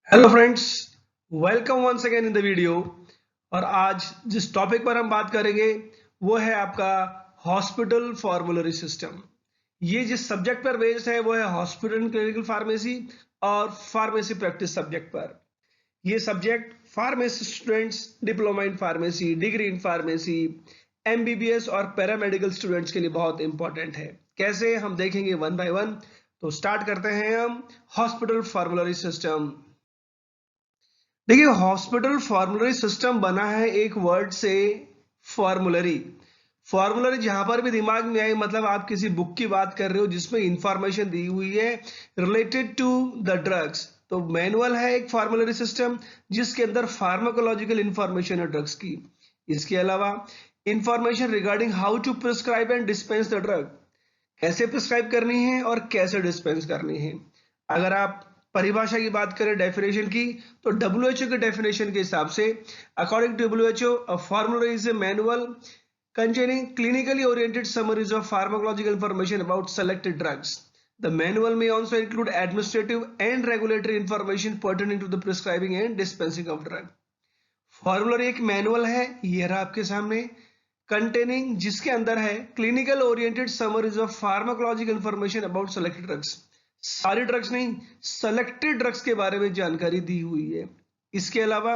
Hello friends, welcome once again in the video. और आज जिस टॉपिक पर हम बात करेंगे वो है आपका हॉस्पिटल फॉर्मुलरी सिस्टम। ये जिस सब्जेक्ट पर बेस्ड है वो है हॉस्पिटल एंड क्लिनिकल फार्मेसी और फार्मेसी प्रैक्टिस सब्जेक्ट पर। ये subject pharmacy students, diploma in pharmacy, degree in pharmacy, MBBS और पैरामेडिकल स्टूडेंट्स के लिए बहुत इंपॉर्टेंट है। कैसे, हम देखेंगे वन बाय वन। तो स्टार्ट करते हैं हम हॉस्पिटल फॉर्मुलरी सिस्टम। देखिए, हॉस्पिटल फॉर्मुलरी सिस्टम बना है एक वर्ड से, फॉर्मुलरी। फॉर्मुलरी जहां पर भी दिमाग में आए, मतलब आप किसी बुक की बात कर रहे हो जिसमें इंफॉर्मेशन दी हुई है रिलेटेड टू द ड्रग्स, तो मैनुअल है एक फॉर्मुलरी सिस्टम जिसके अंदर फार्माकोलॉजिकल इंफॉर्मेशन है ड्रग्स की। इसके अलावा information regarding how to prescribe and dispense the drug, कैसे प्रिस्क्राइब करनी है और कैसे डिस्पेंस करनी है। अगर आप परिभाषा की बात करें, डेफिनेशन की, तो डब्ल्यूएचओ के डेफिनेशन के हिसाब से, according to WHO, a formula is a manual containing clinically oriented summaries of pharmacological information about selected drugs. The manual may also include administrative and regulatory information pertaining to the prescribing and dispensing of drug. Formulary एक manual है, ये रहा आपके सामने, containing जिसके अंदर है clinical oriented summaries of pharmacological information about selected drugs. सारी ड्रग्स नहीं, सेलेक्टेड ड्रग्स के बारे में जानकारी दी हुई है। इसके अलावा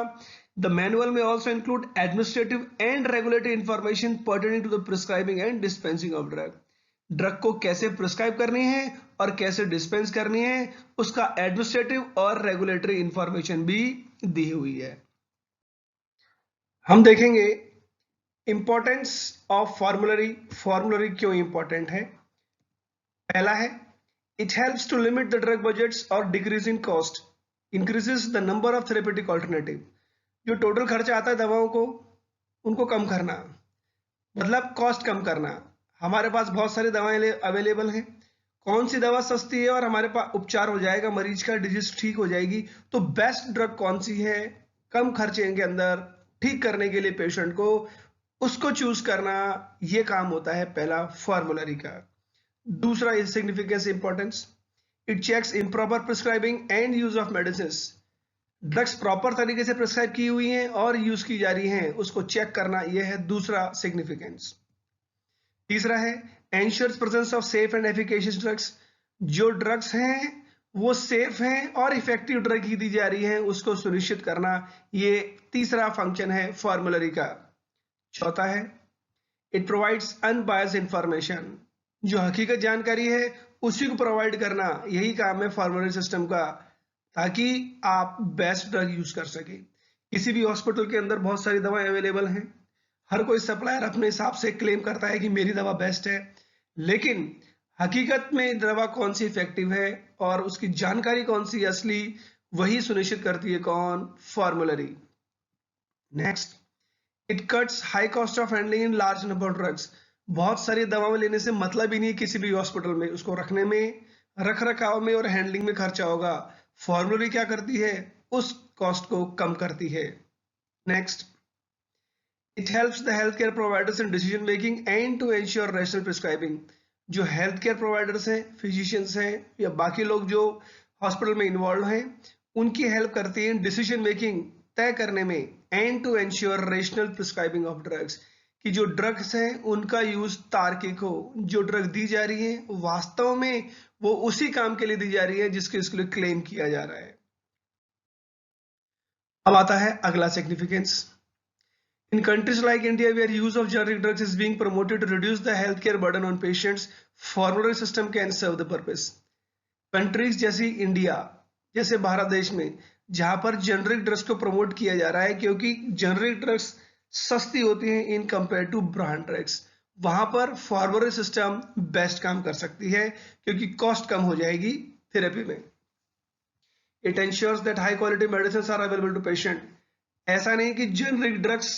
द मैनुअल में also include administrative and regulatory information pertaining to the prescribing and dispensing of drug. Drug को कैसे प्रिस्क्राइब करनी है और कैसे डिस्पेंस करनी है, उसका एडमिनिस्ट्रेटिव और रेगुलेटरी इंफॉर्मेशन भी दी हुई है। हम देखेंगे इंपॉर्टेंस ऑफ फॉर्मुलरी। फॉर्मुलरी क्यों इंपॉर्टेंट है? पहला है, it helps to limit the drug budgets और decrease in cost, increases the number of therapeutic alternative. जो टोटल खर्चा आता है दवाओं को, उनको कम करना, मतलब कॉस्ट कम करना। हमारे पास बहुत सारी दवाएं अवेलेबल हैं, कौन सी दवा सस्ती है और हमारे पास उपचार हो जाएगा, मरीज का डिजीज ठीक हो जाएगी, तो बेस्ट ड्रग कौन सी है कम खर्चे के अंदर ठीक करने के लिए पेशेंट को, उसको चूज करना, ये काम होता है पहला फॉर्मुलरी का। दूसरा is significance importance, it checks improper prescribing and use of medicine. Drugs proper तरीके से प्रिस्क्राइब की हुई हैं और यूज की जा रही हैं, उसको चेक करना, यह है दूसरा सिग्निफिकेंस। तीसरा है ensures presence of safe and efficacious drugs. जो ड्रग्स हैं वो सेफ हैं और इफेक्टिव ड्रग ही दी जा रही है, उसको सुनिश्चित करना, ये तीसरा फंक्शन है फॉर्मुलरी का। चौथा है, इट प्रोवाइड्स अनबायस्ड इंफॉर्मेशन। जो हकीकत जानकारी है उसी को प्रोवाइड करना, यही काम है फॉर्मुलरी सिस्टम का, ताकि आप बेस्ट ड्रग यूज कर सके। किसी भी हॉस्पिटल के अंदर बहुत सारी दवाएं अवेलेबल हैं, हर कोई सप्लायर अपने हिसाब से क्लेम करता है कि मेरी दवा बेस्ट है, लेकिन हकीकत में दवा कौन सी इफेक्टिव है और उसकी जानकारी कौन सी असली, वही सुनिश्चित करती है कौन? Formulary. Next, it cuts high cost of handling in large number of drugs. बहुत सारी दवाएं लेने से मतलब ही नहीं है किसी भी हॉस्पिटल में, उसको रखने में, रख रखाव में और हैंडलिंग में खर्चा होगा। फॉर्मुलरी क्या करती है? उस कॉस्ट को कम करती है। Next, it helps the health care providers in decision making and to ensure rational prescribing. जो हेल्थ केयर प्रोवाइडर्स हैं, फिजिशियंस हैं या बाकी लोग जो हॉस्पिटल में इन्वॉल्व हैं, उनकी हेल्प करती है डिसीजन मेकिंग तय करने में, and to ensure rational prescribing of drugs, कि जो ड्रग्स हैं उनका यूज तार्किक हो, जो ड्रग दी जा रही है वास्तव में वो उसी काम के लिए दी जा रही है जिसके इसके लिए क्लेम किया जा रहा है। अब आता है अगला significance. In countries like India, where use of generic drugs is being promoted to reduce the healthcare burden on patients, formulary system can serve the purpose. Countries जैसी इंडिया, जैसे भारत देश में, जहां पर जेनरिक ड्रग्स को प्रमोट किया जा रहा है क्योंकि जेनरिक ड्रग्स सस्ती होती हैं in compare to brand drugs, वहां पर फॉर्मुलरी सिस्टम बेस्ट काम कर सकती है क्योंकि कॉस्ट कम हो जाएगी थेरेपी में। It ensures that high quality medicine are available to patient. ऐसा नहीं कि जेनरिक ड्रग्स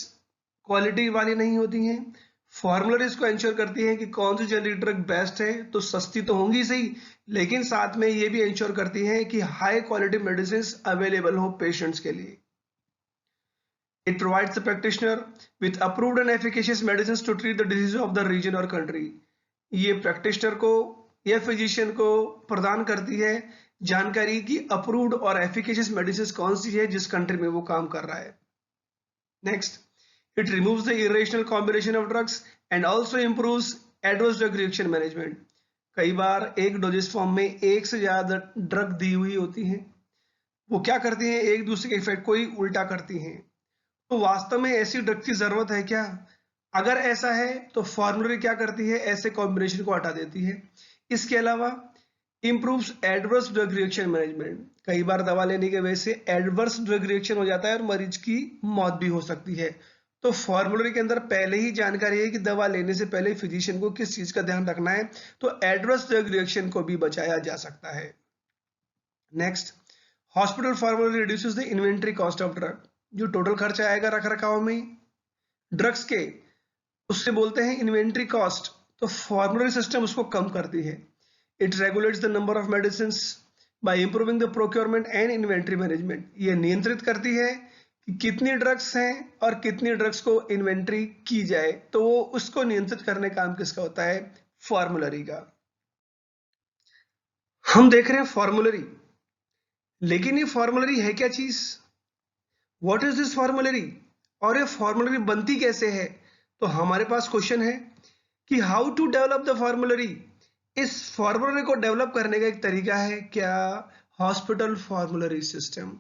क्वालिटी वाली नहीं होती हैं, फॉर्मुलरीज को एंश्योर करती है कि कौन सी जेनरिक ड्रग बेस्ट है, तो सस्ती तो होंगी सही, लेकिन साथ में ये भी एंश्योर करती है कि हाई क्वालिटी मेडिसिन अवेलेबल हो पेशेंट्स के लिए। It provides the practitioner with approved and efficacious medicine to treat the disease of the region और कंट्री। ये प्रैक्टिशनर को या फिजिशियन को प्रदान करती है जानकारी की अप्रूव्ड और एफिकेशियस मेडिसिन कौन सी है जिस कंट्री में वो काम कर रहा है। Next, it removes the irrational combination of drugs and also improves adverse drug reaction management. कई बार एक डोजेस फॉर्म में एक से ज्यादा ड्रग दी हुई होती हैं, वो क्या करती हैं, एक दूसरे के इफेक्ट को ही उल्टा करती हैं। तो वास्तव में ऐसी ड्रग की जरूरत है क्या? अगर ऐसा है तो फॉर्मुलरी क्या करती है, ऐसे कॉम्बिनेशन को हटा देती है। इसके अलावा improves adverse drug reaction management. कई बार दवा लेने की वजह से एडवर्स ड्रग रिएक्शन हो जाता है और मरीज की मौत भी हो सकती है। तो फॉर्मुलरी के अंदर पहले ही जानकारी है कि दवा लेने से पहले फिजिशियन को किस चीज का ध्यान रखना है, तो एडवर्स ड्रग रिएक्शन को भी बचाया जा सकता है। Next, hospital formulary reduces the inventory cost of drug. जो टोटल खर्चा आएगा रख रखाव में ड्रग्स के, उससे बोलते हैं इन्वेंट्री कॉस्ट। तो फॉर्मुलरी सिस्टम उसको कम करती है। It regulates the number of medicine bye improving the procurement and inventory management. ये नियंत्रित करती है कि कितनी ड्रग्स हैं और कितनी ड्रग्स को इन्वेंट्री की जाए, तो वो उसको नियंत्रित करने का काम किसका होता है, फॉर्मुलरी का। हम देख रहे हैं फॉर्मुलरी, लेकिन ये फॉर्मुलरी है क्या चीज, व्हाट इज दिस फॉर्मुलरी, और ये फॉर्मुलरी बनती कैसे है। तो हमारे पास क्वेश्चन है कि how to develop the formulary. इस फॉर्मुलरी को डेवलप करने का एक तरीका है क्या, हॉस्पिटल फॉर्मुलरी सिस्टम।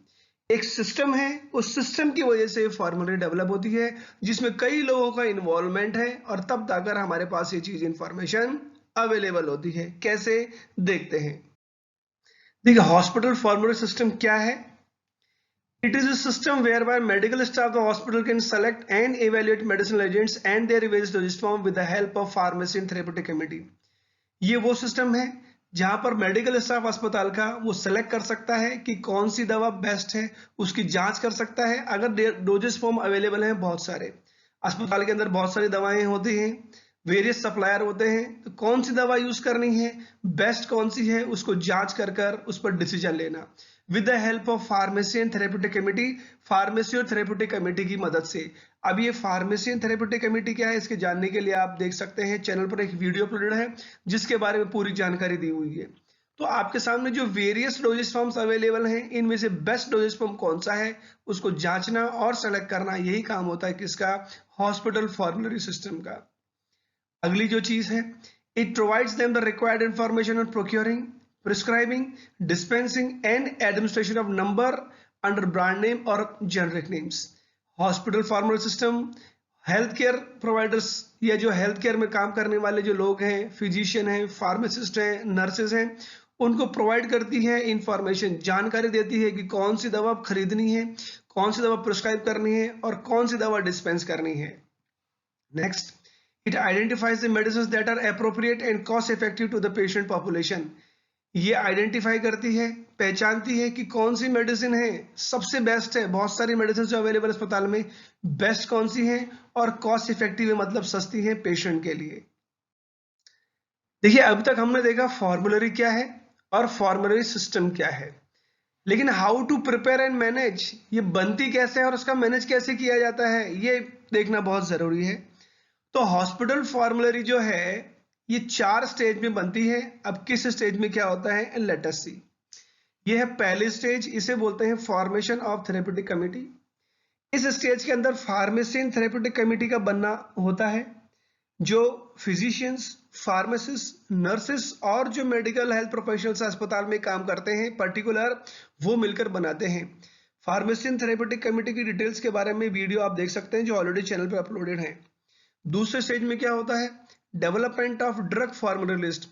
एक सिस्टम है, उस सिस्टम की वजह से फॉर्मुलरी डेवलप होती है जिसमें कई लोगों का इन्वॉल्वमेंट है और तब जाकर हमारे पास ये चीज इंफॉर्मेशन अवेलेबल होती है। कैसे, देखते हैं। देखिए हॉस्पिटल फॉर्मुलरी सिस्टम क्या है। It is a system whereby medical staff of the hospital can select and evaluate medicinal agents and their various dosage form with the help of pharmacy and therapeutic committee। ये वो system है जहां पर medical staff अस्पताल का वो select कर सकता है कि कौन सी दवा बेस्ट है, उसकी जांच कर सकता है। अगर डोजेस फॉर्म अवेलेबल हैं, बहुत सारे अस्पताल के अंदर बहुत सारी दवाएं होती हैं, वेरियस सप्लायर होते हैं, तो कौन सी दवा यूज करनी है, बेस्ट कौन सी है, उसको जांच कर कर उस पर डिसीजन लेना with the help of pharmacy and therapeutic committee. Pharmacy और थेरेप्यूटिक कमेटी की मदद से। अब ये फार्मेसी एंड थेरेप्यूटिक कमेटी क्या है, इसके जानने के लिए आप देख सकते हैं चैनल पर एक वीडियो अपलोडेड है जिसके बारे में पूरी जानकारी दी हुई है। तो आपके सामने जो वेरियस डोजेस फॉर्म्स अवेलेबल हैं, इनमें से बेस्ट डोजेस फॉर्म कौन सा है उसको जांचना और सेलेक्ट करना, यही काम होता है किसका, हॉस्पिटल फॉर्मुलरी सिस्टम का। अगली जो चीज है, it provides them the required information on procuring, prescribing, dispensing and administration of number under brand name or generic names। Hospital formulary system health care providers या जो हेल्थ केयर में काम करने वाले जो लोग हैं, फिजिशियन हैं, फार्मासिस्ट हैं, नर्सेज हैं, उनको प्रोवाइड करती है इंफॉर्मेशन, जानकारी देती है कि कौन सी दवा खरीदनी है, कौन सी दवा प्रिस्क्राइब करनी है और कौन सी दवा डिस्पेंस करनी है। Next, it identifies the medicine that are appropriate and cost effective to the patient population. ये आइडेंटिफाई करती है, पहचानती है कि कौन सी मेडिसिन है सबसे बेस्ट है। बहुत सारी मेडिसिन जो अवेलेबल अस्पताल में, बेस्ट कौन सी है और कॉस्ट इफेक्टिव है, मतलब सस्ती है पेशेंट के लिए। देखिए अब तक हमने देखा फॉर्मुलरी क्या है और फॉर्मुलरी सिस्टम क्या है, लेकिन how to prepare and manage, ये बनती कैसे है और उसका मैनेज कैसे किया जाता है, ये देखना बहुत जरूरी है। तो हॉस्पिटल फॉर्मुलरी जो है ये 4 स्टेज में बनती है। अब किस स्टेज में क्या होता है, लेट अस सी। ये है पहली स्टेज, इसे बोलते हैं फॉर्मेशन ऑफ थेरेप्यूटिक कमेटी। इस स्टेज के अंदर फार्मेसी एंड थेरेप्यूटिक कमेटी का बनना होता है, जो फिजिशियंस, फार्मासिस्ट, नर्सेस और जो मेडिकल हेल्थ प्रोफेशनल्स अस्पताल में काम करते हैं पर्टिकुलर, वो मिलकर बनाते हैं। फार्मेसी एंड थेरेप्यूटिक कमेटी की डिटेल्स के बारे में वीडियो आप देख सकते हैं जो ऑलरेडी चैनल पर अपलोडेड है। दूसरे स्टेज में क्या होता है, development of drug formulary list.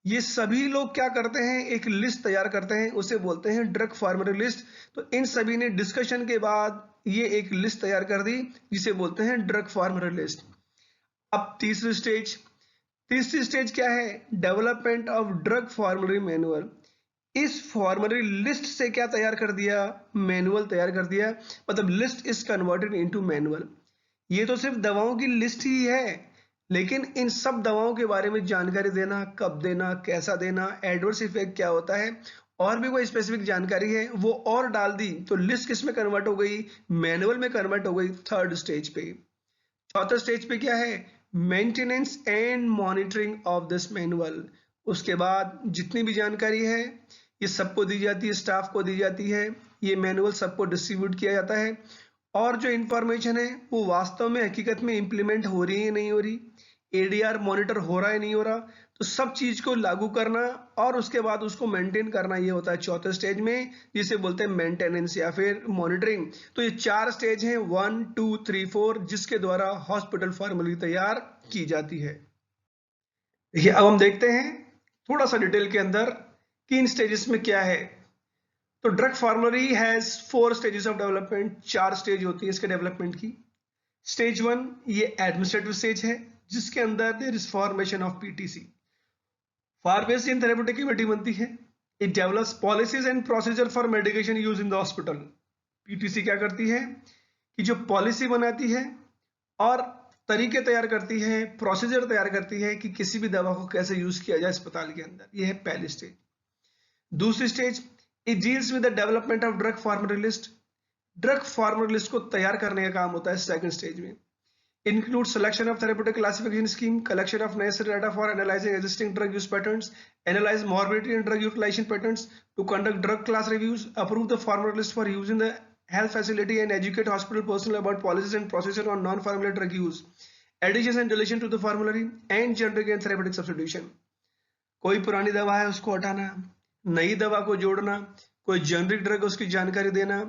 ये सभी लोग क्या करते हैं, एक लिस्ट तैयार करते हैं, उसे बोलते हैं ड्रग फॉर्मुलरी लिस्ट। तो इन सभी ने डिस्कशन के बाद ये एक लिस्ट तैयार कर दी जिसे बोलते हैं ड्रग फॉर्मुलरी लिस्ट। अब तीसरी स्टेज क्या है, development of drug formulary manual. इस फॉर्मुलरी लिस्ट से क्या तैयार कर दिया, मैनुअल तैयार कर दिया, मतलब list is converted into manual. ये तो सिर्फ दवाओं की लिस्ट ही है, लेकिन इन सब दवाओं के बारे में जानकारी देना, कब देना, कैसा देना, एडवर्स इफेक्ट क्या होता है, और भी कोई स्पेसिफिक जानकारी है वो और डाल दी, तो लिस्ट किस में कन्वर्ट हो गई, मैनुअल में कन्वर्ट हो गई थर्ड स्टेज पे। चौथे स्टेज पे क्या है, maintenance and monitoring of this manual. उसके बाद जितनी भी जानकारी है ये सबको दी जाती है, स्टाफ को दी जाती है। ये मैनुअल सबको डिस्ट्रीब्यूट किया जाता है और जो इंफॉर्मेशन है वो वास्तव में हकीकत में इम्प्लीमेंट हो रही है नहीं हो रही, एडीआर मॉनिटर हो रहा है नहीं हो रहा, तो सब चीज को लागू करना और उसके बाद उसको मेंटेन करना, ये होता है चौथे स्टेज में, जिसे बोलते हैं मेंटेनेंस या फिर मॉनिटरिंग। तो ये 4 स्टेज हैं, 1 2 3 4, जिसके द्वारा हॉस्पिटल फॉर्मूलरी तैयार की जाती है। देखिए अब हम देखते हैं थोड़ा सा डिटेल के अंदर कि इन स्टेजेस में क्या है। तो drug formulary has 4 stages of development, 4 stage होती है इसके डेवलपमेंट की। स्टेज 1 ये एडमिनिस्ट्रेटिव स्टेज है, जिसके अंदर there is formation of PTC, pharmacy and therapeutic committee बनती है। It develops policies and procedure for medication use in the hospital. PTC क्या करती है कि जो पॉलिसी बनाती है और तरीके तैयार करती है, प्रोसीजर तैयार करती है कि किसी भी दवा को कैसे यूज किया जाए अस्पताल के अंदर। यह है पहली स्टेज। दूसरी stage, it deals with the development of drug formulary list. Drug formulary list को तैयार करने का काम होता है सेकंड स्टेज में। Includes selection of therapeutic classification scheme, collection of necessary data for analyzing existing drug use patterns, analyze morbidity and drug utilization patterns, to conduct drug class reviews, approve the formulary list for use in the health facility, and educate hospital personnel about policies and procedure on non-formulary drug use, additions and deletion to the formulary, and generic and therapeutic substitution. कोई पुरानी दवा है उसको हटाना, नई दवा को जोड़ना, कोई जेनरिक ड्रग उसकी जानकारी देना,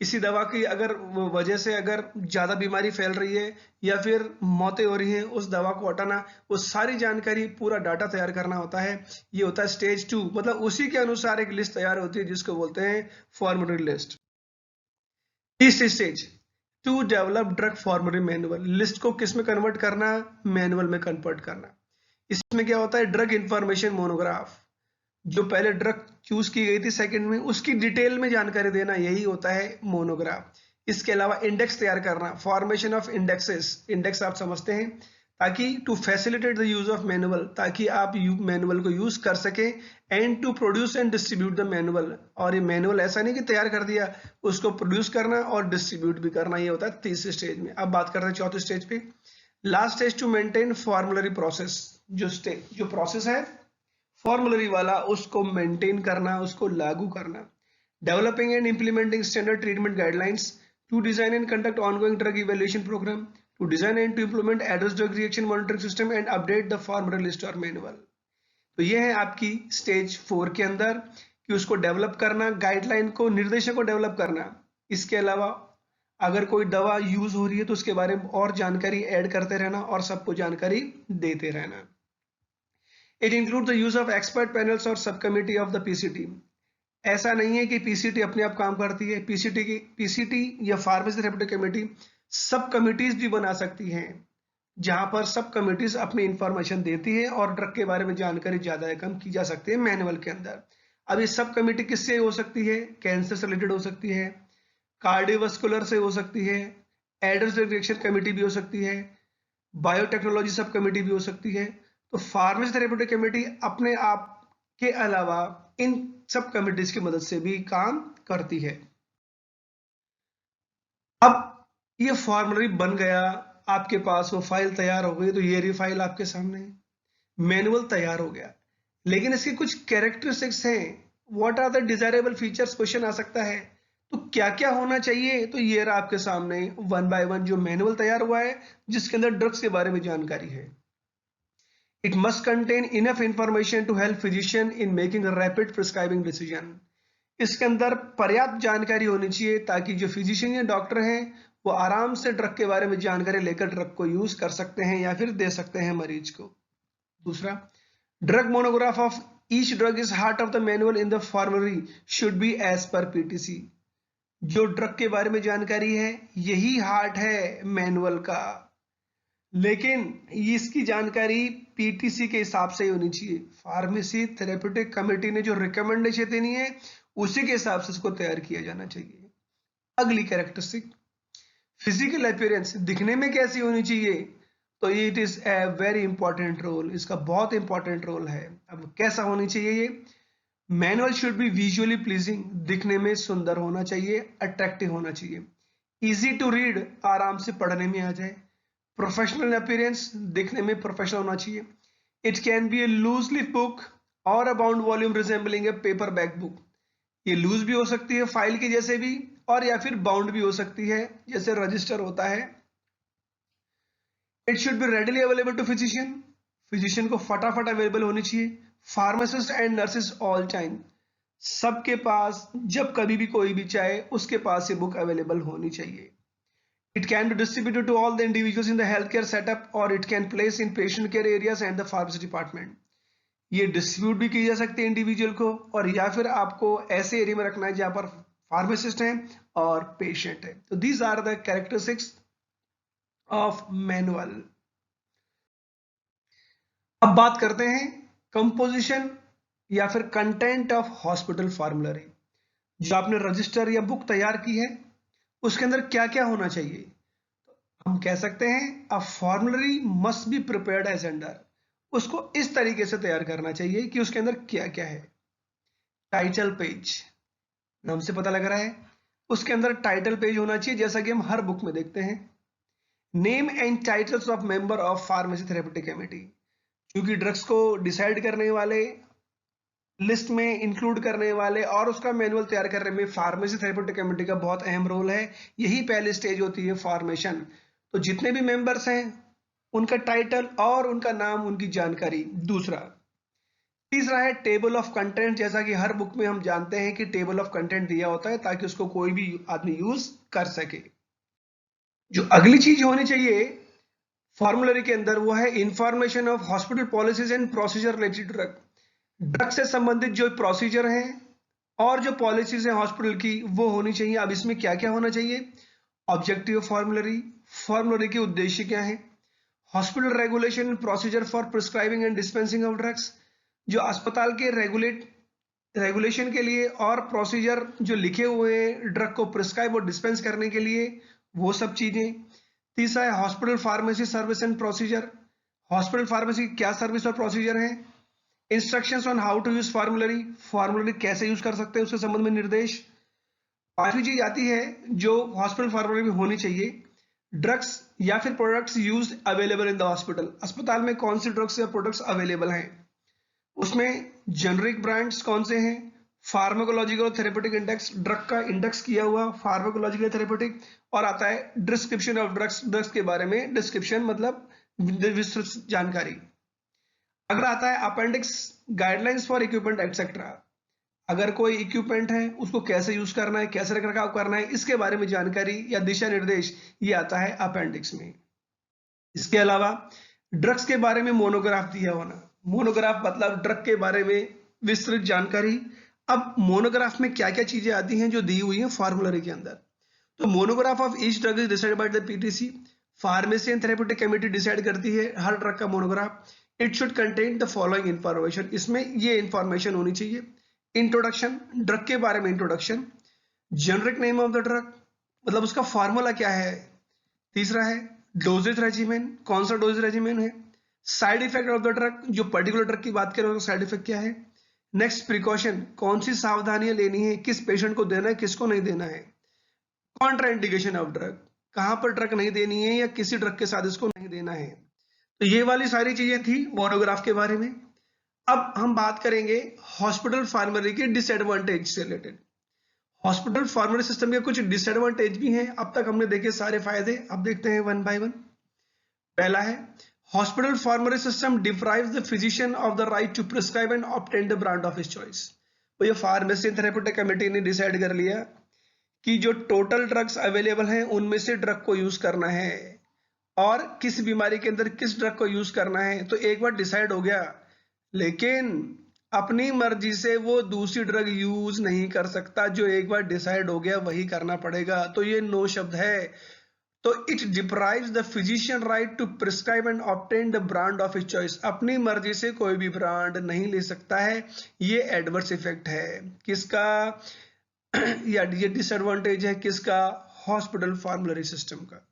किसी दवा की अगर वजह से अगर ज्यादा बीमारी फैल रही है या फिर मौतें हो रही हैं, उस दवा को हटाना, वो सारी जानकारी, पूरा डाटा तैयार करना होता है। ये होता है स्टेज 2, मतलब उसी के अनुसार एक लिस्ट तैयार होती है जिसको बोलते हैं फॉर्मूलरी लिस्ट। तीसरी stage, to develop drug formulary manual. List को किस में कन्वर्ट करना? मैनुअल में कन्वर्ट करना। इसमें क्या होता है? ड्रग इंफॉर्मेशन मोनोग्राफ, जो पहले ड्रग चूज की गई थी सेकंड में, उसकी डिटेल में जानकारी देना, यही होता है मोनोग्राफ। इसके अलावा इंडेक्स तैयार करना, फॉर्मेशन ऑफ इंडेक्सेस। इंडेक्स आप समझते हैं, ताकि to facilitate the use of manual, ताकि आप मैनुअल को यूज कर सके, and to produce and distribute the manual. और ये मैनुअल ऐसा नहीं कि तैयार कर दिया, उसको प्रोड्यूस करना और डिस्ट्रीब्यूट भी करना, ये होता है तीसरे स्टेज में। अब बात करते हैं चौथे स्टेज पे। Last stage to maintain formulary process. जो प्रोसेस है फॉर्मुलरी वाला, उसको मेंटेन करना, उसको लागू करना। Developing and implementing standard treatment guidelines, to design and conduct ongoing drug evaluation program, to design and to implement address drug reaction monitoring system and update the formulary list और manual. तो ये है आपकी stage 4 के अंदर कि उसको develop करना, गाइडलाइन को, निर्देशों को डेवलप करना। इसके अलावा अगर कोई दवा यूज हो रही है तो उसके बारे में और जानकारी ऐड करते रहना और सबको जानकारी देते रहना। It includes the use of expert panels और सब कमिटी ऑफ द पीसीटी। ऐसा नहीं है कि पीसीटी अपने आप काम करती है। पीसीटी या फार्मेसी थेरेप्यूटिक कमेटी सब कमिटीज भी बना सकती हैं, जहां पर सब कमिटीज अपनी इंफॉर्मेशन देती है और ड्रग के बारे में जानकारी ज्यादा या कम की जा सकती है मैनुअल के अंदर। अब ये सब कमिटी किससे हो सकती है? कैंसर से रिलेटेड हो सकती है, कार्डियोवास्कुलर से हो सकती है, एड्रेस रिएक्शन कमेटी भी हो सकती है, बायोटेक्नोलॉजी सब कमेटी भी हो सकती है। तो फार्मेसी थेरेप्यूटिक कमेटी अपने आप के अलावा इन सब कमिटीज की मदद से भी काम करती है। अब ये फॉर्मूलरी बन गया, आपके पास वो फाइल तैयार हो गई, तो ये रही फाइल आपके सामने, मैनुअल तैयार हो गया। लेकिन इसके कुछ कैरेक्टरिस्टिक्स हैं, what are the desirable features, question आ सकता है। तो क्या क्या होना चाहिए? तो ये रहा आपके सामने 1 by 1 जो मैनुअल तैयार हुआ है, जिसके अंदर ड्रग्स के बारे में जानकारी है। It must contain enough information to help physician in making a rapid prescribing decision. इसके अंदर पर्याप्त जानकारी होनी चाहिए ताकि जो फिजिशियन या डॉक्टर हैं वो आराम से ड्रग के बारे में जानकारी लेकर ड्रग को यूज कर सकते हैं या फिर दे सकते हैं मरीज को। दूसरा, drug monograph of each drug is heart of the manual in the formulary should be as per PTC. जो ड्रग के बारे में जानकारी है यही हार्ट है मैनुअल का, लेकिन इसकी जानकारी पीटीसी के हिसाब से ही होनी चाहिए। फार्मेसी थेरेप्यूटिक कमेटी ने जो रिकमेंडेशन देनी है उसी के हिसाब से इसको तैयार किया जाना चाहिए। अगली कैरेक्टरिस्टिक, फिजिकल अपीयरेंस, दिखने में कैसी होनी चाहिए? तो it is a very important role, इसका बहुत इंपॉर्टेंट रोल है। अब कैसा होनी चाहिए ये? Manual should be visually pleasing, दिखने में सुंदर होना चाहिए, अट्रैक्टिव होना चाहिए, इजी टू रीड, आराम से पढ़ने में आ जाए, प्रोफेशनल अपीयरेंस, दिखने में प्रोफेशनल होना चाहिए। It can be a loose leaf book और a bound volume resembling a paper back book. ये लूज भी हो सकती है फाइल के जैसे भी, और या फिर बाउंड भी हो सकती है जैसे रजिस्टर होता है। It should be readily available to physician, physician को फटाफट अवेलेबल होनी चाहिए। Pharmacist and nurses all time, सबके पास जब कभी भी कोई भी चाहे उसके पास ये बुक अवेलेबल होनी चाहिए। It can be distributed to all the individuals in the healthcare setup, or it can place in patient care areas and the pharmacy department. ये डिस्ट्रीब्यूट भी की जा सकती है इंडिविजुअल को, और या फिर आपको ऐसे एरिया में रखना है जहां पर फार्मासिस्ट हैं और पेशेंट है। तो these are the characteristics of manual. अब बात करते हैं कंपोजिशन या फिर कंटेंट ऑफ हॉस्पिटल फार्मूलरी। जो आपने रजिस्टर या बुक तैयार की है उसके अंदर क्या क्या होना चाहिए। हम कह सकते हैं a formulary must be prepared as under, उसको इस तरीके से तैयार करना चाहिए कि उसके अंदर क्या क्या है। टाइटल पेज, नाम से पता लग रहा है उसके अंदर टाइटल पेज होना चाहिए, जैसा कि हम हर बुक में देखते हैं। Name and titles of member of pharmacy therapeutic committee, क्योंकि ड्रग्स को डिसाइड करने वाले, लिस्ट में इंक्लूड करने वाले और उसका मैनुअल तैयार करने में फार्मेसी थेरेप्यूटिक कमेटी का बहुत अहम रोल है। यही पहली स्टेज होती है फॉर्मेशन। तो जितने भी मेंबर्स हैं उनका टाइटल और उनका नाम, उनकी जानकारी। दूसरा, तीसरा है टेबल ऑफ कंटेंट। जैसा कि हर बुक में हम जानते हैं कि टेबल ऑफ कंटेंट दिया होता है ताकि उसको कोई भी आदमी यूज कर सके। जो अगली चीज होनी चाहिए फॉर्मूलरी के अंदर वो है information of hospital policies and procedure related drug. Drug से संबंधित जो प्रोसीजर हैं और जो पॉलिसीज हैं हॉस्पिटल की वो होनी चाहिए। अब इसमें क्या क्या होना चाहिए। ऑब्जेक्टिव फॉर्मूलरी, फॉर्मूलरी के उद्देश्य क्या है। Hospital regulation procedure for prescribing and dispensing of drugs, जो अस्पताल के रेगुलेशन के लिए और प्रोसीजर जो लिखे हुए हैं ड्रग को प्रिस्क्राइब और डिस्पेंस करने के लिए, वो सब चीजें। तीसरा है hospital pharmacy service and procedure, hospital pharmacy की क्या सर्विस और प्रोसीजर है। Instructions on how to use formulary, formulary कैसे यूज कर सकते हैं उसके संबंध में निर्देश। पांचवी चीज आती है जो हॉस्पिटल फार्मूलरी में होनी चाहिए, ड्रग्स या फिर products used available in the hospital. अस्पताल में कौन से ड्रग्स या प्रोडक्ट्स अवेलेबल हैं, उसमें जेनरिक ब्रांड्स कौन से हैं, फार्माकोलॉजिकल थेरेप्यूटिक इंडेक्स, ड्रग का इंडेक्स किया हुआ फार्माकोलॉजिकल थेरेप्यूटिक, और आता है डिस्क्रिप्शन ऑफ ड्रग्स, ड्रग्स के बारे में डिस्क्रिप्शन मतलब विस्तृत जानकारी। अगला आता है appendix, guidelines for equipment etcetera. अगर कोई इक्विपमेंट है उसको कैसे यूज करना है, कैसे रखरखाव करना है, इसके बारे में जानकारी या दिशा निर्देश, ये आता है अपेंडिक्स में। इसके अलावा ड्रग्स के बारे में मोनोग्राफ दिया होना, मोनोग्राफ मतलब ड्रग के बारे में विस्तृत जानकारी। अब मोनोग्राफ में क्या क्या चीजें आती हैं जो दी हुई हैं फॉर्मूलरी के अंदर। तो monograph of each drug is decided by the PTC, pharmacy and therapeutic committee decide करती है हर ड्रग का monograph. It should contain the following information, इसमें ये इंफॉर्मेशन होनी चाहिए। इंट्रोडक्शन, ड्रग के बारे में introduction. Generic name of the drug, मतलब उसका फॉर्मूला क्या है। तीसरा है डोजेज रेजिमेन, कौन सा डोजेज रेजिमेन है। Side effect of the drug, जो पर्टिकुलर ड्रग की बात करें उसका साइड इफेक्ट क्या है। नेक्स्ट प्रिकॉशन, कौन सी सावधानियां लेनी है, किस पेशेंट को देना है किसको नहीं देना है। कॉन्ट्राइंडिकेशन ऑफ ड्रग, कहां पर ड्रग नहीं देनी है या किसी ड्रग के साथ इसको नहीं देना है। तो ये वाली सारी चीजें थी मोनोग्राफ के बारे में। अब हम बात करेंगे हॉस्पिटल फार्मरी के डिसएडवांटेज से रिलेटेड। हॉस्पिटल फार्मरी सिस्टम के कुछ डिसएडवांटेज भी हैं। अब तक हमने देखे सारे फायदे, अब देखते हैं वन बाय वन। पहला है hospital formulary system deprives the physician of the right to prescribe and obtain the brand of his choice. तो ये फार्मेसी एंड थेरेप्यूटिक कमेटी ने डिसाइड कर लिया कि जो टोटल ड्रग्स अवेलेबल हैं उनमें से ड्रग को यूज करना है और किस बीमारी के अंदर किस ड्रग को यूज करना है। तो एक बार डिसाइड हो गया, लेकिन अपनी मर्जी से वो दूसरी ड्रग यूज नहीं कर सकता। जो एक बार डिसाइड हो गया वही करना पड़ेगा। तो ये नो शब्द है। तो it deprives the physician right to prescribe and obtain the brand of his choice. अपनी मर्जी से कोई भी ब्रांड नहीं ले सकता है। ये एडवर्स इफेक्ट है किसका या ये डिसएडवांटेज है किसका, हॉस्पिटल फार्मूलरी सिस्टम का।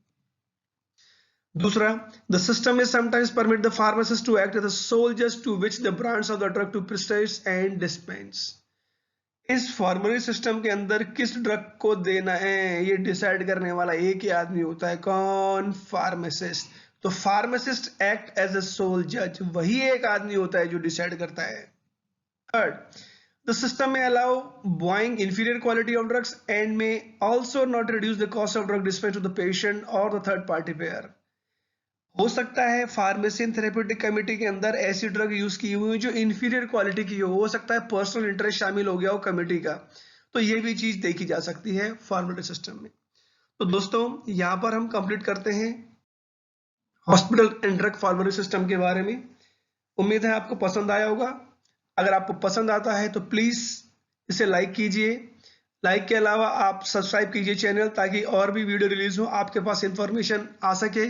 दूसरा, the system is sometimes permit the pharmacist to act as a sole judge to which the brands of the drug to prescribe and dispense। इस फार्मरी सिस्टम के अंदर किस ड्रग को देना है ये डिसाइड करने वाला एक ही आदमी होता है, कौन, फार्मासिस्ट। तो pharmacist act as a sole जज, वही एक आदमी होता है जो डिसाइड करता है। Third, the system may allow buying inferior quality of drugs and may also not reduce the cost of drug dispensed to the patient or the third party payer. हो सकता है फार्मेसी एंड थेरेप्यूटिक कमेटी के अंदर ऐसी drug use की हुई जो inferior quality की हो सकता है पर्सनल इंटरेस्ट शामिल हो गया हो कमेटी का, तो ये भी चीज देखी जा सकती है फॉर्मुलेटरी सिस्टम में। तो दोस्तों यहाँ पर हम कंप्लीट करते हैं हॉस्पिटल एंड ड्रग फॉर्मुलेटरी सिस्टम के बारे में। उम्मीद है आपको पसंद आया होगा। अगर आपको पसंद आता है तो प्लीज इसे लाइक कीजिए। लाइक के अलावा आप सब्सक्राइब कीजिए चैनल, ताकि और भी वीडियो रिलीज हो आपके पास इंफॉर्मेशन आ सके।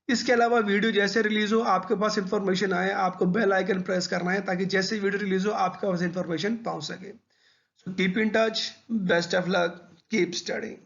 इसके अलावा वीडियो जैसे रिलीज हो आपके पास इंफॉर्मेशन आए, आपको बेल आइकन प्रेस करना है ताकि जैसे वीडियो रिलीज हो आपके पास इंफॉर्मेशन पहुंच सके। So keep in touch, best of luck, keep studying.